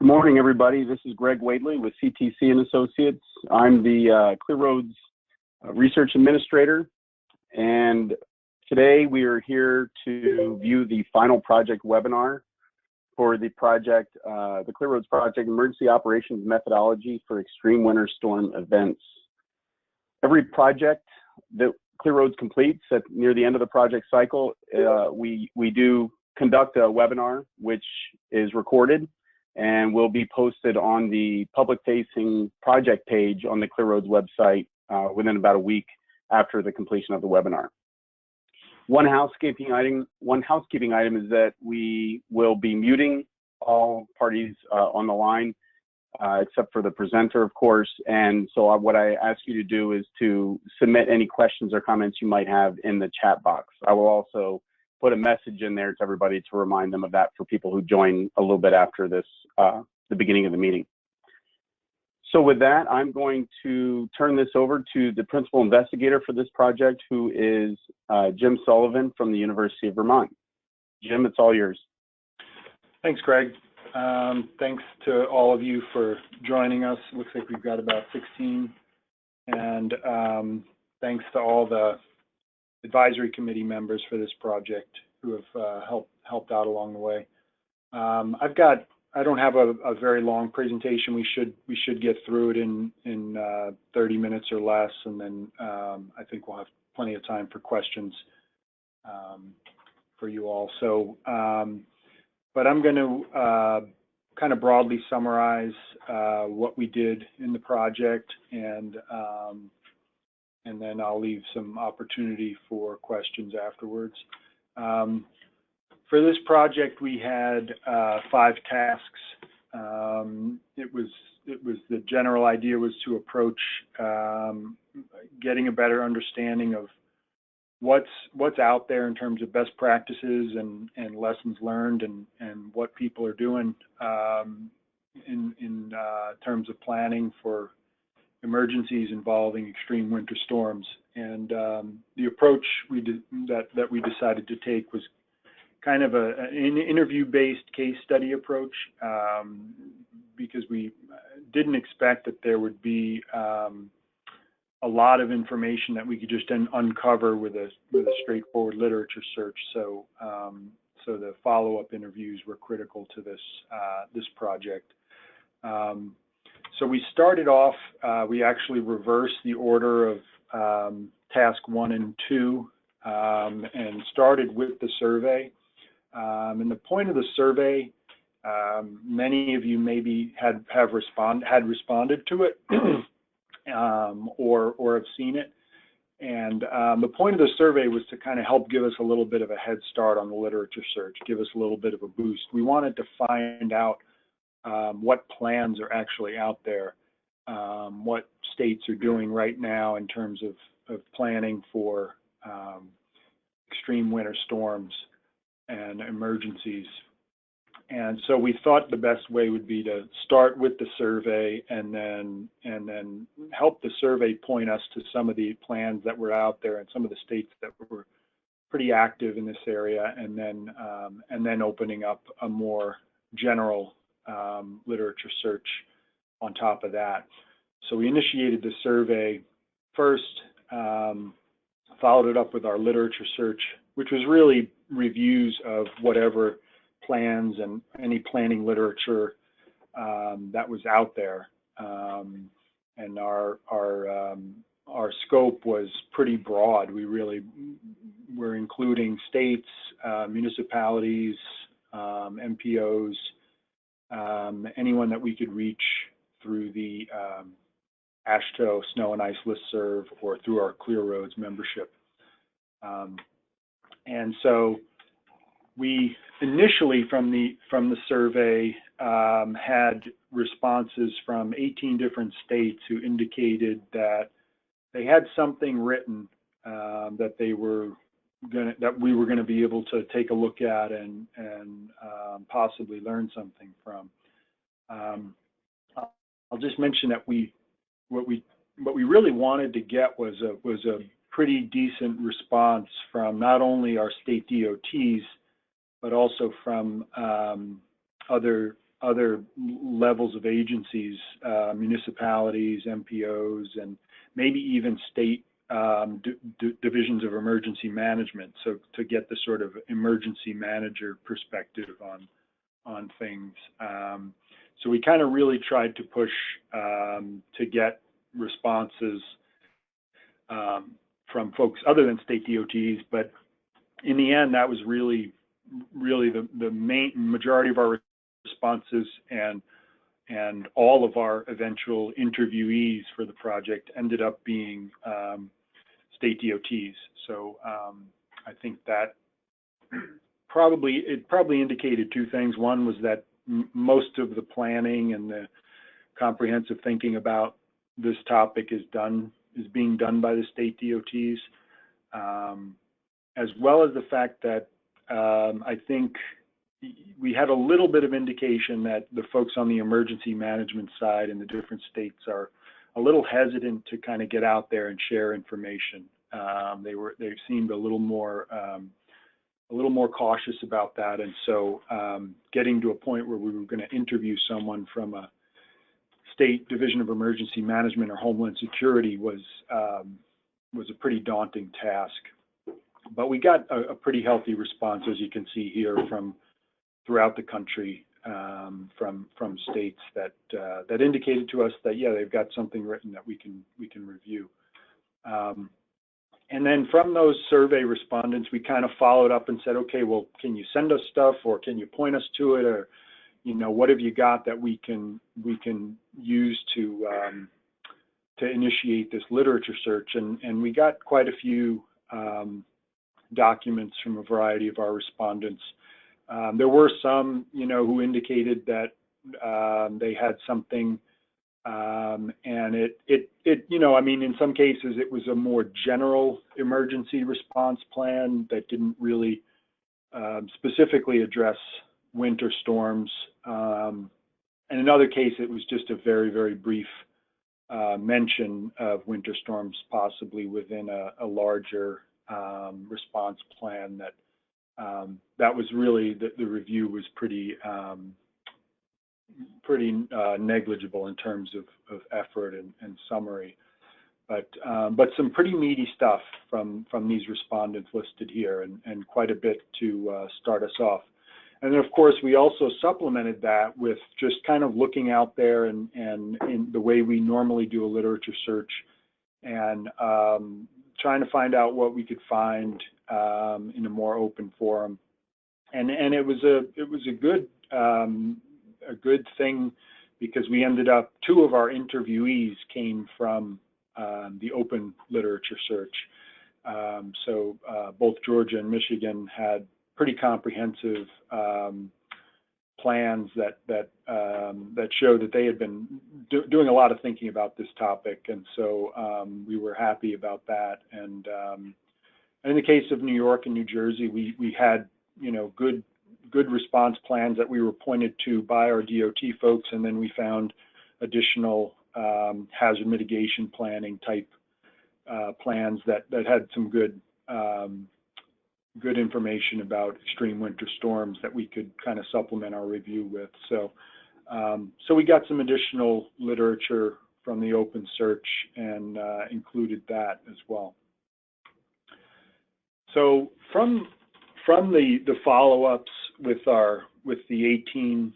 Good morning, everybody. This is Greg Wadley with CTC and Associates. I'm the ClearRoads Research Administrator, and today we are here to view the final project webinar for the project, the ClearRoads Project Emergency Operations Methodology for Extreme Winter Storm Events. Every project that ClearRoads completes near the end of the project cycle, we do conduct a webinar which is recorded and will be posted on the public-facing project page on the ClearRoads website within about a week after the completion of the webinar. One housekeeping item is that we will be muting all parties on the line, except for the presenter, of course. And so what I ask you to do is to submit any questions or comments you might have in the chat box. I will also put a message in there to everybody to remind them of that for people who join a little bit after this, the beginning of the meeting. So with that, I'm going to turn this over to the principal investigator for this project, who is Jim Sullivan from the University of Vermont. Jim, it's all yours. Thanks, Greg. Thanks to all of you for joining us. Looks like we've got about 16. And thanks to all the advisory committee members for this project who have helped out along the way. I don't have a very long presentation. We should get through it in 30 minutes or less, and then I think we'll have plenty of time for questions for you all. So, but I'm going to kind of broadly summarize what we did in the project, and then I'll leave some opportunity for questions afterwards. For this project, we had 5 tasks. The general idea was to approach getting a better understanding of what's out there in terms of best practices and lessons learned, and what people are doing in terms of planning for emergencies involving extreme winter storms. And the approach that we decided to take was kind of an interview-based case study approach, because we didn't expect that there would be a lot of information that we could just uncover with a straightforward literature search. So so the follow-up interviews were critical to this project. So we started off, we actually reversed the order of task 1 and 2, and started with the survey. And the point of the survey, many of you maybe had responded to it or have seen it. And the point of the survey was to kind of help give us a little bit of a head start on the literature search, give us a little bit of a boost. We wanted to find out what plans are actually out there, what states are doing right now in terms of planning for extreme winter storms and emergencies. And so we thought the best way would be to start with the survey and then help the survey point us to some of the plans that were out there and some of the states that were pretty active in this area, and then opening up a more general literature search on top of that. So we initiated the survey first, followed it up with our literature search, which was really reviews of whatever plans and any planning literature that was out there. And our scope was pretty broad. We really were including states, municipalities, MPOs, anyone that we could reach through the AASHTO Snow and Ice Listserv or through our ClearRoads membership. And so we initially from the survey had responses from 18 different states who indicated that they had something written that we were going to be able to take a look at and possibly learn something from. I'll just mention that what we really wanted to get was a pretty decent response from not only our state DOTs, but also from other other levels of agencies, municipalities, MPOs, and maybe even state divisions of emergency management. So to get the sort of emergency manager perspective on things. So we kind of really tried to push to get responses from folks other than state DOTs, but in the end, that was really the main majority of our responses, and all of our eventual interviewees for the project ended up being state DOTs. So I think that probably indicated two things. One was that most of the planning and the comprehensive thinking about this topic is being done by the state DOTs, as well as the fact that I think we had a little bit of indication that the folks on the emergency management side in the different states are a little hesitant to kind of get out there and share information. They seemed a little more cautious about that, and so getting to a point where we were going to interview someone from a state division of emergency management or Homeland Security was a pretty daunting task. But we got a pretty healthy response, as you can see here, from throughout the country, from states that indicated to us that, yeah, they've got something written that we can review. And then from those survey respondents, we kind of followed up and said, okay, well, can you send us stuff, or can you point us to it, or what have you got that we can use to initiate this literature search? And we got quite a few documents from a variety of our respondents. There were some, who indicated that they had something, and in some cases it was a more general emergency response plan that didn't really specifically address winter storms. And in another case, it was just a very, very brief mention of winter storms, possibly within a larger response plan. That was really the review was pretty negligible in terms of effort and summary, but some pretty meaty stuff from these respondents listed here, and quite a bit to start us off. And then, of course, we also supplemented that with just kind of looking out there and in the way we normally do a literature search, and trying to find out what we could find in a more open forum. And it was a good thing, because we ended up, two of our interviewees came from the open literature search. So both Georgia and Michigan had pretty comprehensive plans that show that they had been doing a lot of thinking about this topic, and so we were happy about that. And in the case of New York and New Jersey, we had good response plans that we were pointed to by our DOT folks, and then we found additional hazard mitigation planning type plans that had some good information about extreme winter storms that we could kind of supplement our review with. So we got some additional literature from the open search and included that as well. So from the follow-ups with the 18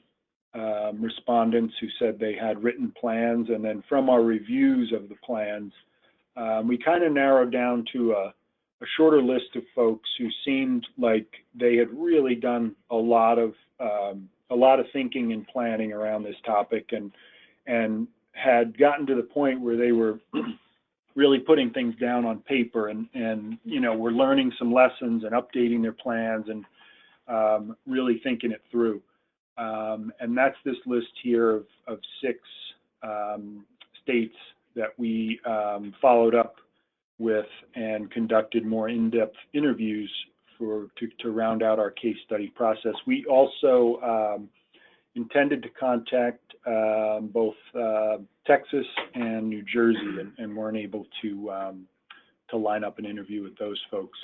respondents who said they had written plans, and then from our reviews of the plans, we kind of narrowed down to a shorter list of folks who seemed like they had really done a lot of thinking and planning around this topic, and had gotten to the point where they were really putting things down on paper, and were learning some lessons and updating their plans, and really thinking it through. And that's this list here of 6 states that we followed up with and conducted more in-depth interviews to round out our case study process. We also intended to contact both Texas and New Jersey, and weren't able to line up an interview with those folks.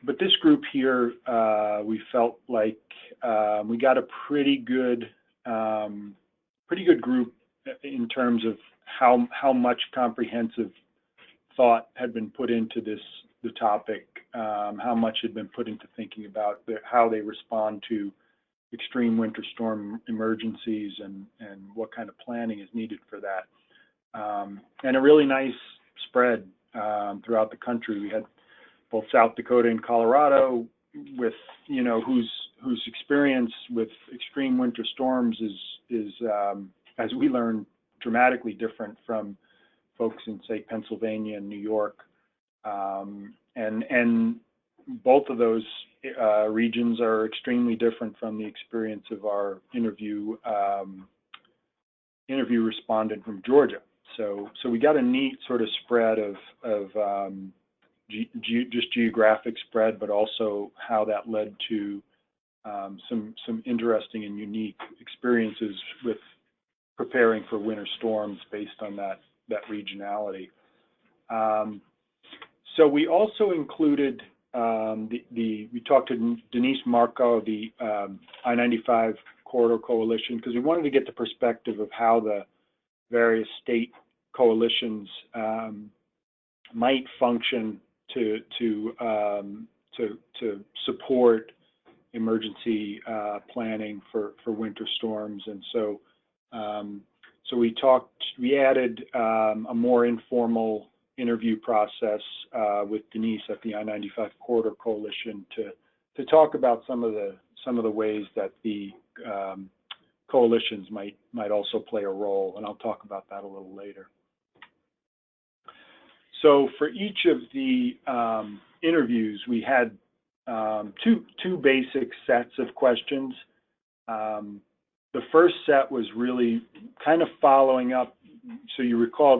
But this group here, we felt like we got a pretty good group in terms of how much comprehensive thought had been put into the topic, how much had been put into thinking about how they respond to extreme winter storm emergencies and what kind of planning is needed for that. And a really nice spread throughout the country. We had both South Dakota and Colorado with, whose experience with extreme winter storms is as we learned, dramatically different from folks in, say, Pennsylvania and New York. And both of those regions are extremely different from the experience of our interview respondent from Georgia. So we got a neat sort of spread of just geographic spread, but also how that led to some interesting and unique experiences with preparing for winter storms based on that regionality. So we also included we talked to Denise Marco of the I-95 Corridor Coalition, because we wanted to get the perspective of how the various state coalitions might function to support emergency planning for winter storms. And so we added a more informal interview process with Denise at the I-95 Corridor Coalition to talk about some of the ways that the coalitions might also play a role, and I'll talk about that a little later. So for each of the interviews, we had two basic sets of questions. The first set was really kind of following up. So you recall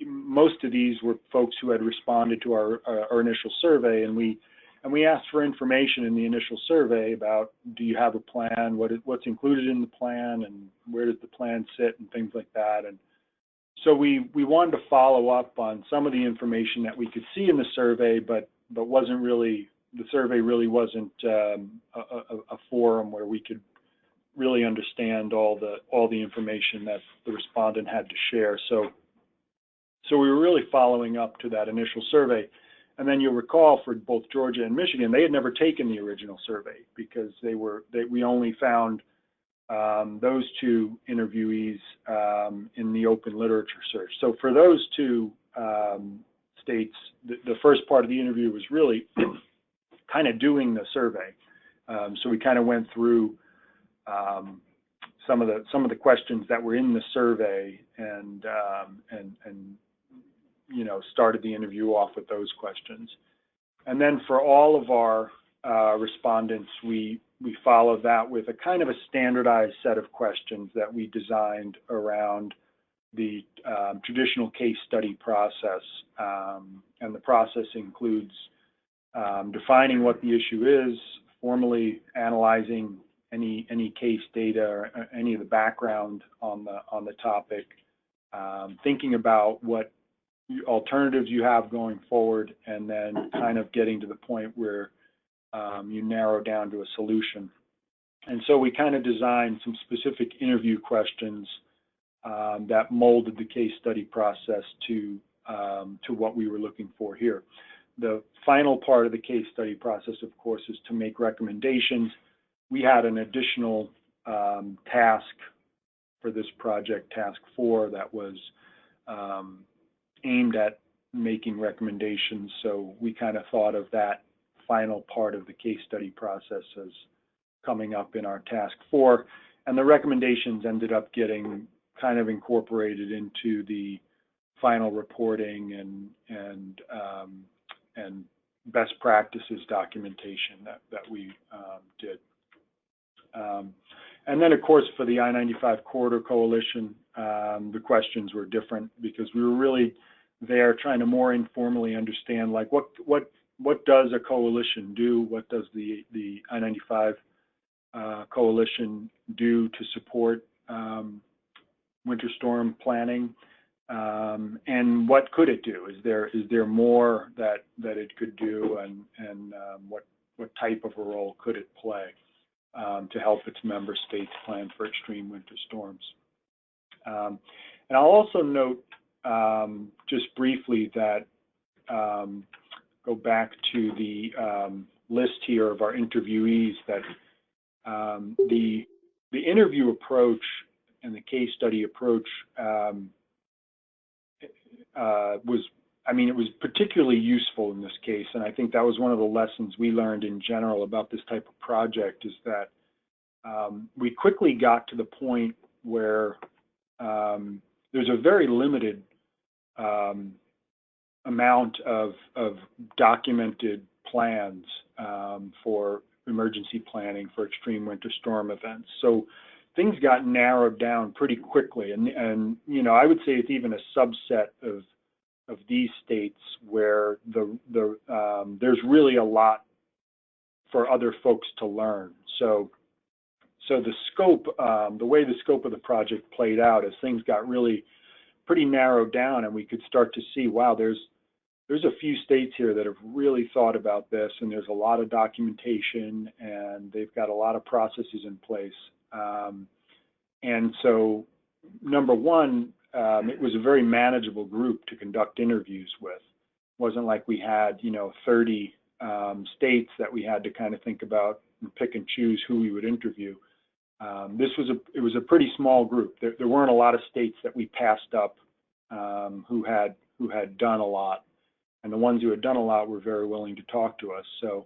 most of these were folks who had responded to our initial survey, and we asked for information in the initial survey about, do you have a plan, what's included in the plan, and where does the plan sit, and things like that. And so we wanted to follow up on some of the information that we could see in the survey, but wasn't really, the survey really wasn't a forum where we could really understand all the information that the respondent had to share. So we were really following up to that initial survey. And then you'll recall for both Georgia and Michigan, they had never taken the original survey because we only found those two interviewees in the open literature search. So for those two states, the first part of the interview was really kind of doing the survey. So we kind of went through some of the questions that were in the survey and started the interview off with those questions. And then for all of our respondents, we followed that with a kind of a standardized set of questions that we designed around the traditional case study process. And the process includes defining what the issue is, formally analyzing any case data or any of the background on the topic, thinking about what alternatives you have going forward, and then kind of getting to the point where you narrow down to a solution. And so we kind of designed some specific interview questions that molded the case study process to what we were looking for here. The final part of the case study process, of course, is to make recommendations. We had an additional task for this project, Task 4, that was aimed at making recommendations. So we kind of thought of that final part of the case study process as coming up in our Task 4. And the recommendations ended up getting kind of incorporated into the final reporting and best practices documentation that we did. And then, of course, for the I-95 Corridor Coalition, the questions were different because we were really there trying to more informally understand, like, what does a coalition do? What does the I-95 coalition do to support winter storm planning? and what could it do? Is there more that it could do, and what type of a role could it play to help its member states plan for extreme winter storms? And I'll also note just briefly that go back to the list here of our interviewees, that the interview approach and the case study approach it was particularly useful in this case, and I think that was one of the lessons we learned in general about this type of project, is that we quickly got to the point where there's a very limited amount of documented plans for emergency planning for extreme winter storm events. So things got narrowed down pretty quickly, and I would say it's even a subset of these states where there's really a lot for other folks to learn. So the scope, the way the scope of the project played out, as things got really pretty narrowed down, and we could start to see, wow, there's a few states here that have really thought about this, and there's a lot of documentation, and they've got a lot of processes in place. And so, number one, it was a very manageable group to conduct interviews with. It wasn't like we had, 30 states that we had to kind of think about and pick and choose who we would interview. It was a pretty small group. There weren't a lot of states that we passed up who had done a lot, and the ones who had done a lot were very willing to talk to us. So,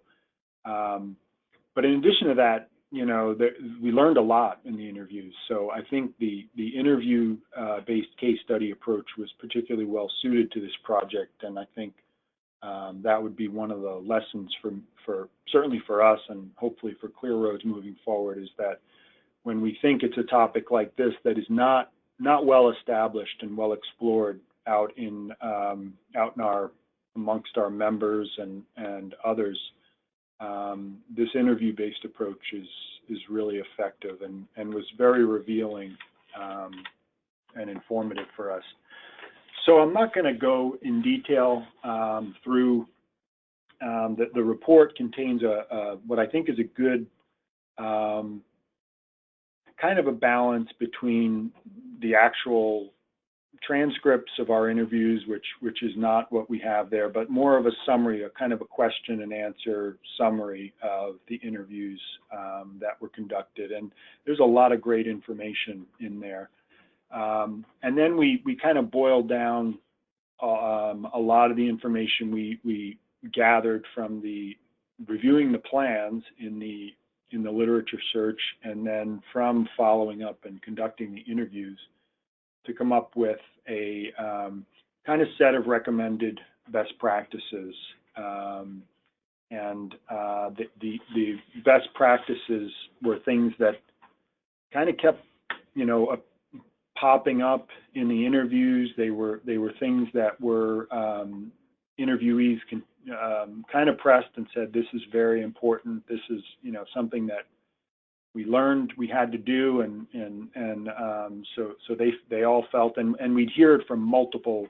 but in addition to that, we learned a lot in the interviews. So I think the interview-based case study approach was particularly well suited to this project, and I think that would be one of the lessons for certainly for us, and hopefully for Clear-Roads moving forward, is that when we think it's a topic like this that is not well established and well explored out in amongst our members and others, this interview-based approach is really effective and was very revealing and informative for us. So I'm not going to go in detail through the report. Contains what I think is a good kind of a balance between the actual transcripts of our interviews, which is not what we have there, but more of a summary, a kind of a question and answer summary of the interviews that were conducted. And there's a lot of great information in there. And then we kind of boiled down a lot of the information we gathered from the reviewing the plans in the literature search, and then from following up and conducting the interviews, to come up with a kind of set of recommended best practices. And the best practices were things that kind of kept, popping up in the interviews. They were things that were interviewees kind of pressed and said, this is very important. This is, something that we learned we had to do, and so they all felt, and we'd hear it from multiple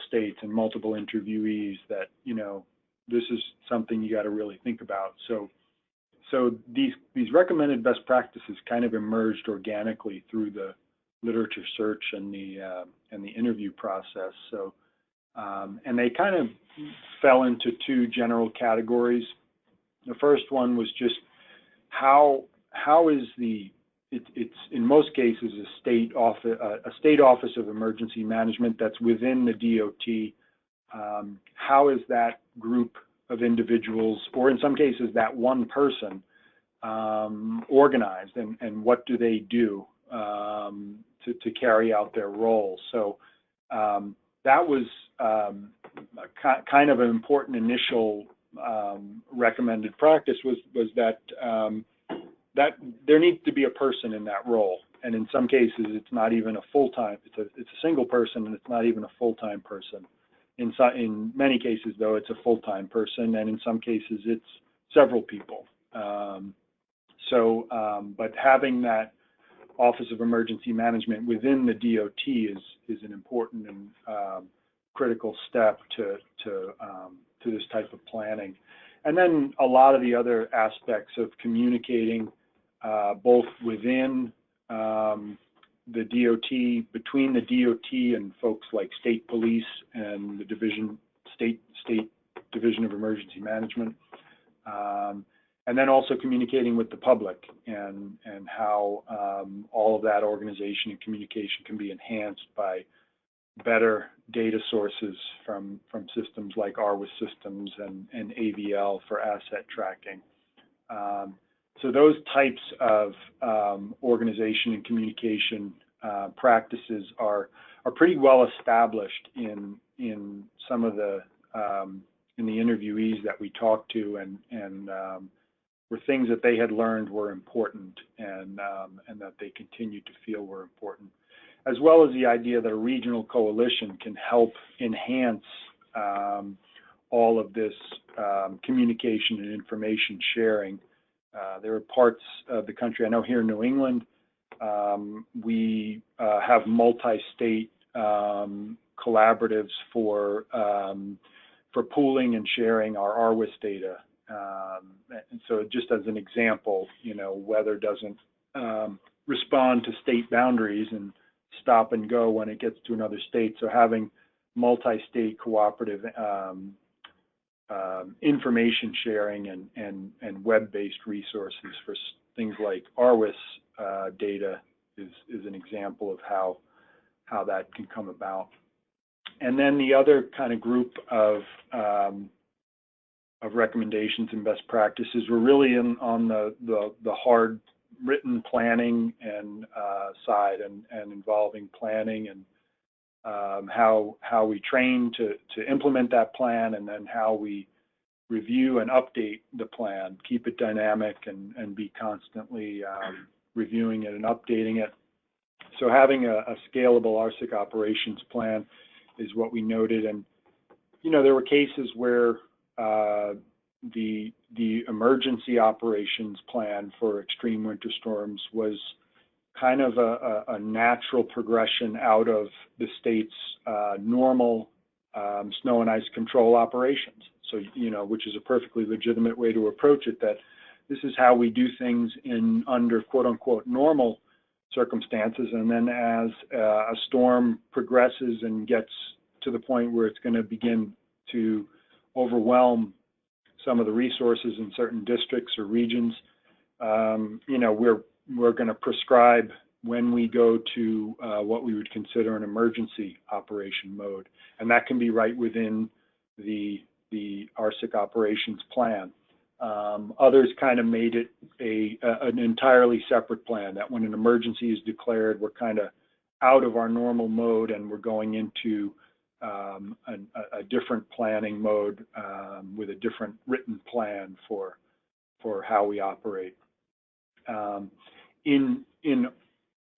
states and multiple interviewees that this is something you got to really think about. So these recommended best practices kind of emerged organically through the literature search and the interview process. So and they kind of fell into two general categories. The first one was just how is it's in most cases a state office of emergency management that's within the DOT. How is that group of individuals, or in some cases that one person, organized, and what do they do to carry out their role? So that was kind of an important initial recommended practice was that that there needs to be a person in that role, and in some cases it's not even a full-time. It's a single person, and it's not even a full-time person. In many cases, though, it's a full-time person, and in some cases it's several people. But having that Office of Emergency Management within the DOT is an important and critical step to this type of planning. And then a lot of the other aspects of communicating both within the DOT, between the DOT and folks like state police and the state Division of Emergency Management, and then also communicating with the public and how all of that organization and communication can be enhanced by better data sources from systems like ARWIS systems and AVL for asset tracking. So those types of organization and communication practices are pretty well established in some of the in the interviewees that we talked to, and were things that they had learned were important, and that they continued to feel were important, as well as the idea that a regional coalition can help enhance all of this communication and information sharing. There are parts of the country, I know here in New England, we have multi-state collaboratives for pooling and sharing our ARWIS data. And so just as an example, weather doesn't respond to state boundaries and stop and go when it gets to another state. So having multi-state cooperative information sharing and web-based resources for things like ARWIS data is an example of how that can come about. And then the other kind of group of recommendations and best practices were really on the hard written planning and side and involving planning and how we train to implement that plan, and then how we review and update the plan, keep it dynamic and be constantly reviewing it and updating it. So having a scalable RSIC operations plan is what we noted. And, there were cases where the emergency operations plan for extreme winter storms was kind of a natural progression out of the state's normal snow and ice control operations. So, which is a perfectly legitimate way to approach it, that this is how we do things under quote unquote normal circumstances. And then as a storm progresses and gets to the point where it's going to begin to overwhelm some of the resources in certain districts or regions, we're going to prescribe when we go to what we would consider an emergency operation mode, and that can be right within the RSIC operations plan. Others kind of made it an entirely separate plan, that when an emergency is declared, we're kind of out of our normal mode and we're going into a different planning mode with a different written plan for how we operate. In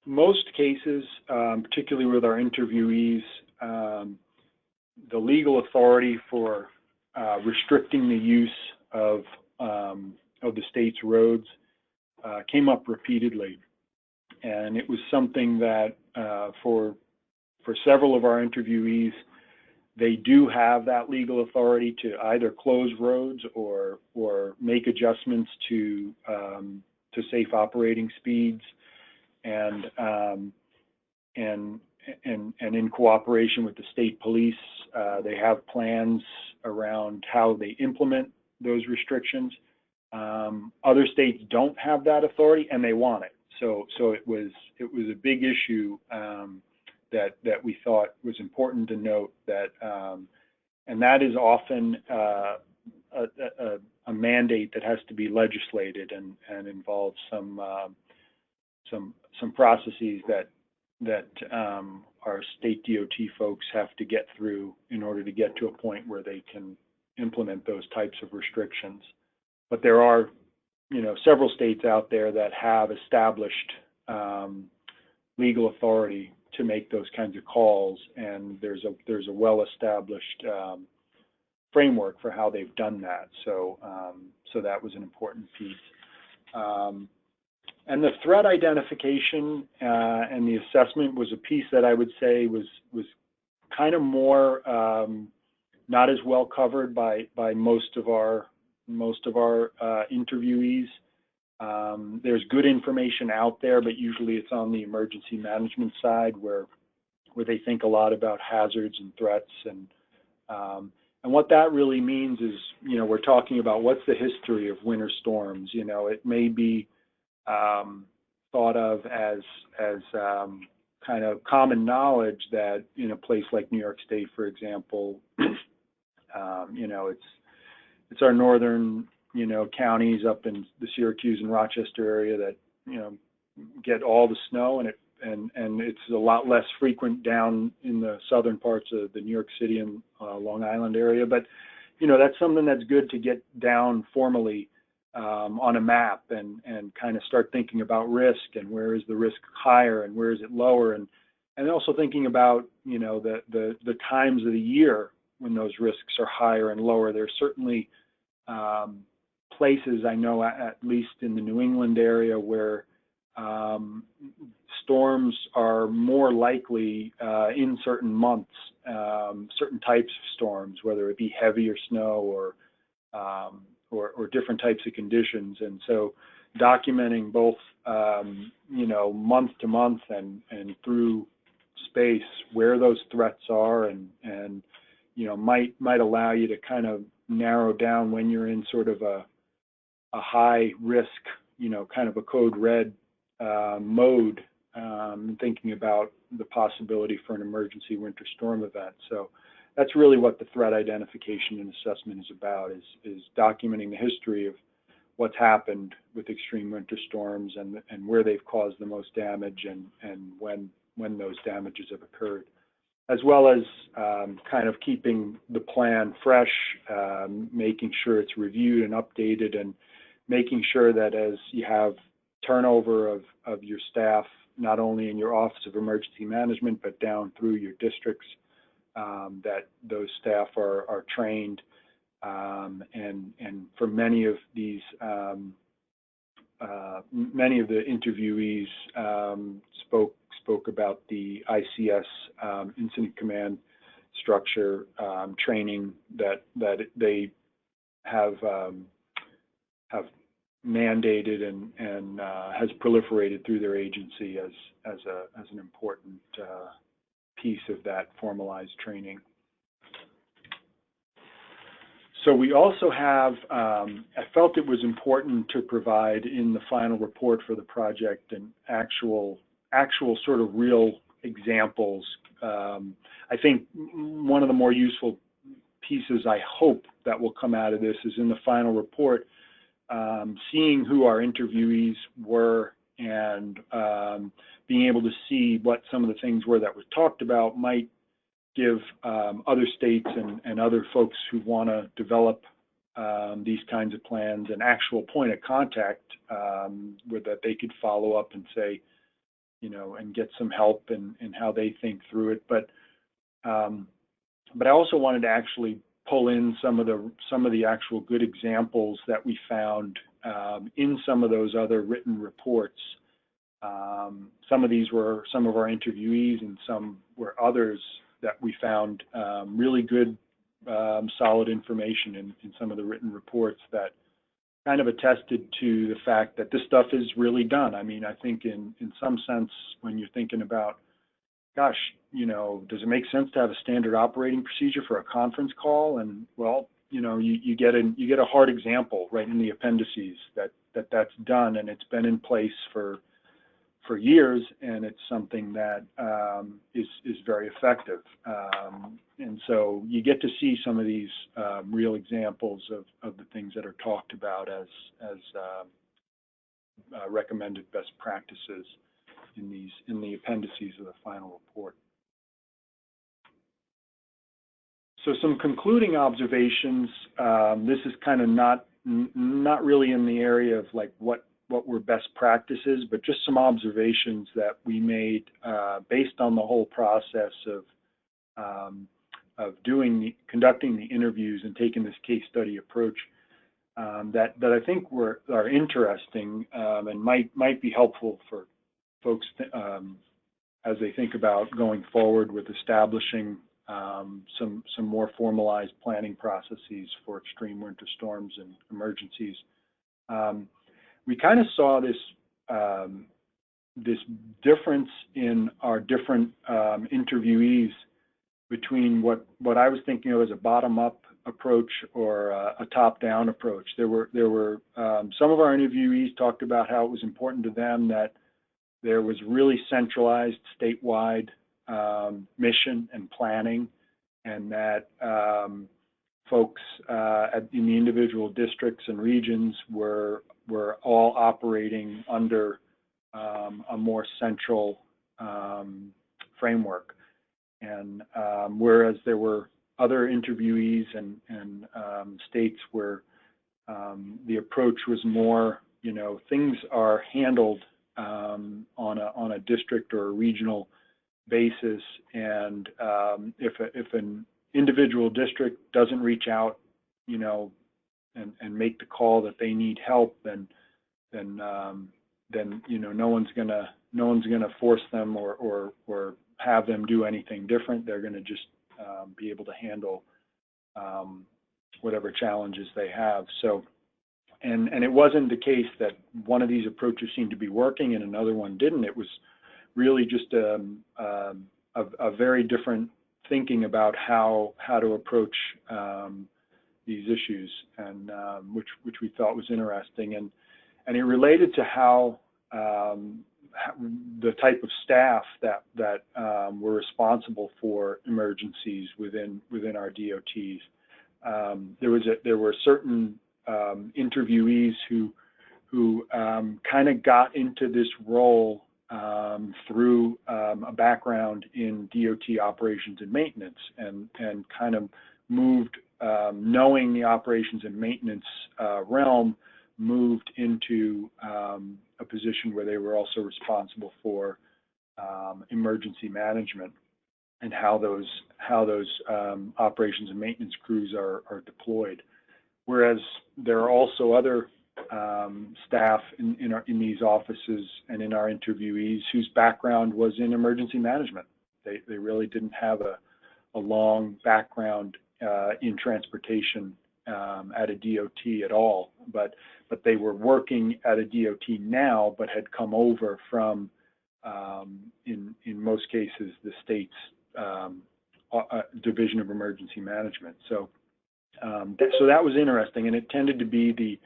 most cases, particularly with our interviewees, the legal authority for restricting the use of the state's roads came up repeatedly, and it was something that for several of our interviewees, they do have that legal authority to either close roads or make adjustments to safe operating speeds, and in cooperation with the state police, they have plans around how they implement those restrictions. Other states don't have that authority, and they want it. So it was a big issue that we thought was important to note, that and that is often a mandate that has to be legislated and involves some processes that our state DOT folks have to get through in order to get to a point where they can implement those types of restrictions. But there are, several states out there that have established legal authority to make those kinds of calls, and there's a well-established framework for how they've done that. So that was an important piece. And the threat identification and the assessment was a piece that I would say was kind of more not as well covered by most of our interviewees. There's good information out there, but usually it's on the emergency management side where they think a lot about hazards and threats, and what that really means is, you know, we're talking about what's the history of winter storms. You know, it may be thought of as kind of common knowledge that in a place like New York State, for example, you know, it's our northern, you know, counties up in the Syracuse and Rochester area that, you know, get all the snow, and it's a lot less frequent down in the southern parts of the New York City and Long Island area. But, you know, that's something that's good to get down formally on a map and kind of start thinking about risk and where is the risk higher and where is it lower, and also thinking about, you know, the times of the year when those risks are higher and lower. There's certainly places I know, at least in the New England area, where storms are more likely in certain months, certain types of storms, whether it be heavier snow or different types of conditions. And so documenting both, you know, month to month and through space where those threats are and you know, might allow you to kind of narrow down when you're in sort of a high risk, you know, kind of a code red mode, thinking about the possibility for an emergency winter storm event. So that's really what the threat identification and assessment is about, is documenting the history of what's happened with extreme winter storms and where they've caused the most damage and when those damages have occurred, as well as kind of keeping the plan fresh, making sure it's reviewed and updated, and making sure that as you have turnover of your staff, not only in your Office of Emergency Management, but down through your districts, that those staff are trained. And for many of these, many of the interviewees spoke about the ICS incident command structure training that they have mandated and has proliferated through their agency as an important piece of that formalized training. So we also have, I felt it was important to provide in the final report for the project an actual sort of real examples. I think one of the more useful pieces I hope that will come out of this is in the final report, seeing who our interviewees were and being able to see what some of the things were that was talked about might give other states and other folks who want to develop these kinds of plans an actual point of contact where that they could follow up and say, you know, and get some help in how they think through it. But I also wanted to actually pull in some of the actual good examples that we found in some of those other written reports. Some of these were some of our interviewees, and some were others that we found really good, solid information in some of the written reports that kind of attested to the fact that this stuff is really done. I mean, I think in some sense, when you're thinking about, gosh, you know, does it make sense to have a standard operating procedure for a conference call? And well, you know, you get a hard example right in the appendices that's done, and it's been in place for years, and it's something that is very effective. And so you get to see some of these real examples of the things that are talked about as recommended best practices in the appendices of the final report. So some concluding observations. This is kind of not really in the area of like what were best practices, but just some observations that we made based on the whole process of conducting the interviews and taking this case study approach. that I think are interesting and might be helpful for folks as they think about going forward with establishing some more formalized planning processes for extreme winter storms and emergencies. We kind of saw this this difference in our different interviewees between what I was thinking of as a bottom-up approach or a top-down approach. There were some of our interviewees talked about how it was important to them that there was really centralized statewide mission and planning, and that folks in the individual districts and regions were all operating under a more central framework. And whereas there were other interviewees and states where the approach was more, things are handled on a district or a regional basis, and if an individual district doesn't reach out, and make the call that they need help, then no one's gonna force them or have them do anything different. They're gonna just be able to handle whatever challenges they have. So, and it wasn't the case that one of these approaches seemed to be working and another one didn't. It was really just a very different thinking about how to approach these issues, and which we thought was interesting, and it related to how the type of staff that were responsible for emergencies within our DOTs. There were certain interviewees who kind of got into this role through a background in DOT operations and maintenance, and kind of moved, knowing the operations and maintenance realm, moved into a position where they were also responsible for emergency management and how those operations and maintenance crews are deployed. Whereas there are also other staff in these offices and in our interviewees whose background was in emergency management. They really didn't have a long background in transportation at a DOT at all, but they were working at a DOT now, but had come over from, in most cases, the state's Division of Emergency Management. So that was interesting, and it tended to be the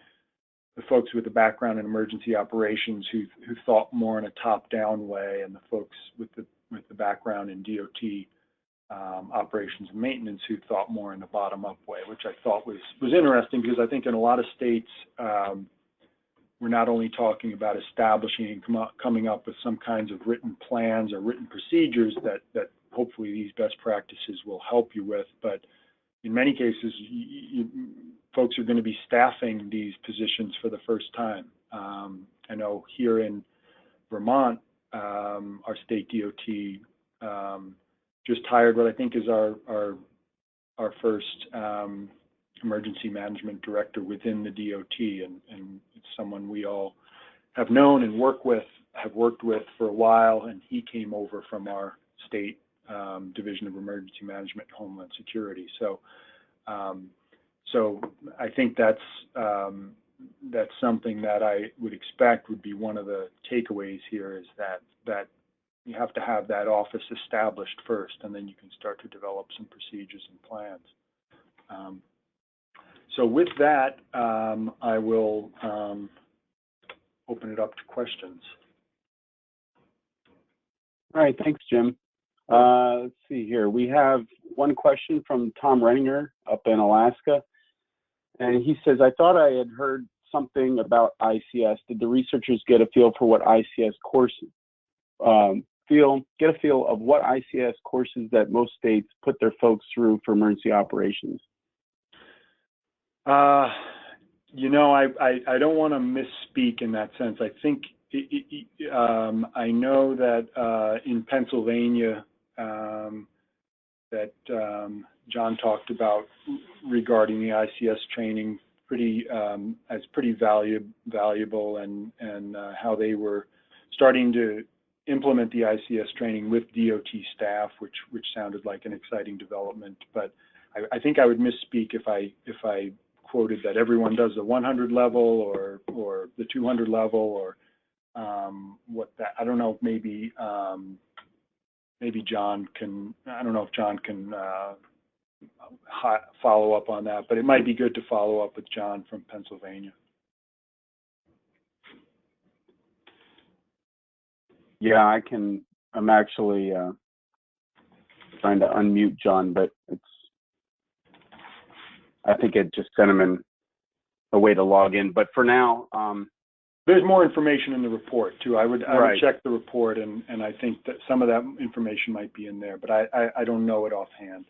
folks with the background in emergency operations who thought more in a top-down way, and the folks with the background in DOT operations and maintenance who thought more in a bottom-up way, which I thought was interesting, because I think in a lot of states we're not only talking about establishing and coming up with some kinds of written plans or written procedures that hopefully these best practices will help you with, but in many cases, folks are going to be staffing these positions for the first time. I know here in Vermont, our state DOT just hired what I think is our first emergency management director within the DOT, and it's someone we all have known and worked with for a while, and he came over from our state Division of Emergency Management and Homeland Security. So I think that's something that I would expect would be one of the takeaways here, is that you have to have that office established first, and then you can start to develop some procedures and plans. So with that, I will open it up to questions. All right, thanks, Jim. Let's see here. We have one question from Tom Renninger up in Alaska. And he says, I thought I had heard something about ICS. Did the researchers get a feel for what ICS courses, get a feel of what ICS courses that most states put their folks through for emergency operations? I don't want to misspeak in that sense. I think I know that in Pennsylvania, that John talked about regarding the ICS training pretty valuable, and how they were starting to implement the ICS training with DOT staff, which sounded like an exciting development. But I think I would misspeak if I quoted that everyone does the 100 level or the 200 level, or what that, I don't know, maybe John can, I don't know if John can follow up on that, but it might be good to follow up with John from Pennsylvania. Yeah, I'm actually trying to unmute John, but I think it just sent him in a way to log in. But for now, there's more information in the report too. I would check the report, and I think that some of that information might be in there, but I don't know it offhand.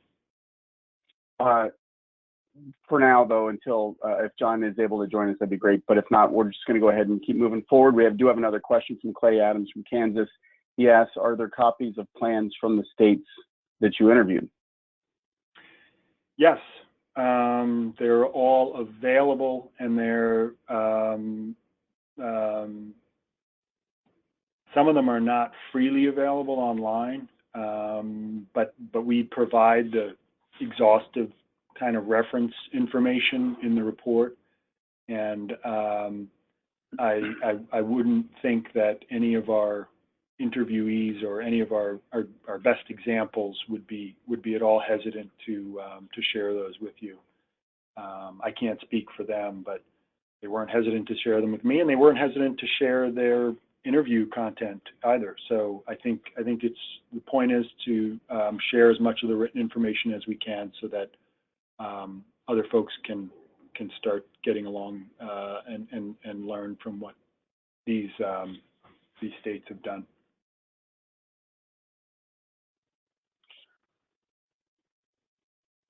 For now, though, until if John is able to join us, that'd be great. But if not, we're just going to go ahead and keep moving forward. We do have another question from Clay Adams from Kansas. He asks, are there copies of plans from the states that you interviewed? Yes, they're all available, and they're some of them are not freely available online, but we provide the exhaustive kind of reference information in the report, and I wouldn't think that any of our interviewees or any of our best examples would be at all hesitant to share those with you. I can't speak for them, but they weren't hesitant to share them with me, and they weren't hesitant to share their interview content either. So I think it's, the point is to share as much of the written information as we can, so that other folks can start getting along and learn from what these states have done.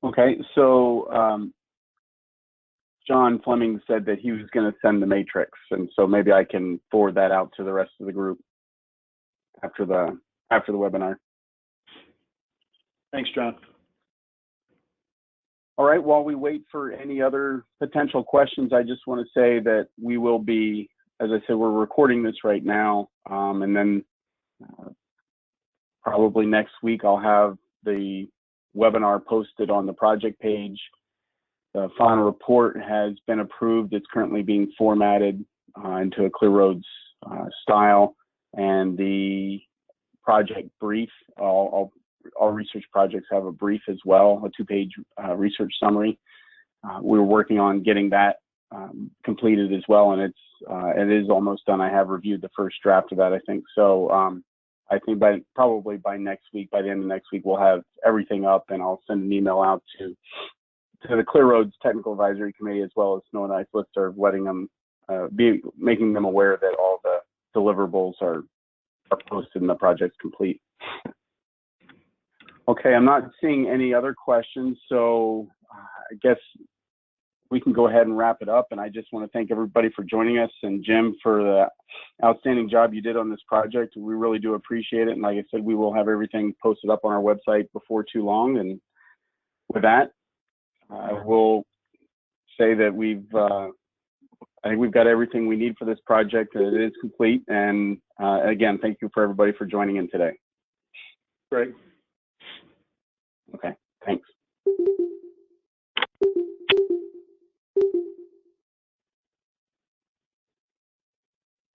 Okay, so John Fleming said that he was going to send the matrix, and so maybe I can forward that out to the rest of the group after the webinar. Thanks, John. All right, while we wait for any other potential questions, I just want to say that we will be, as I said, we're recording this right now, and then probably next week I'll have the webinar posted on the project page. The final report has been approved. It's currently being formatted into a ClearRoads style, and the project brief, all research projects have a brief as well, a 2-page research summary. We're working on getting that completed as well, and it is almost done. I have reviewed the first draft of that, I think. So I think probably by next week, by the end of next week, we'll have everything up, and I'll send an email out to the ClearRoads Technical Advisory Committee, as well as Snow and Ice Listserv, letting them making them aware that all the deliverables are posted and the project's complete. Okay, I'm not seeing any other questions, so I guess we can go ahead and wrap it up. And I just want to thank everybody for joining us, and Jim for the outstanding job you did on this project. We really do appreciate it. And like I said, we will have everything posted up on our website before too long. And with that, we'll say that I think we've got everything we need for this project, and it is complete. And again, thank you for everybody for joining in today. Great. Okay, thanks.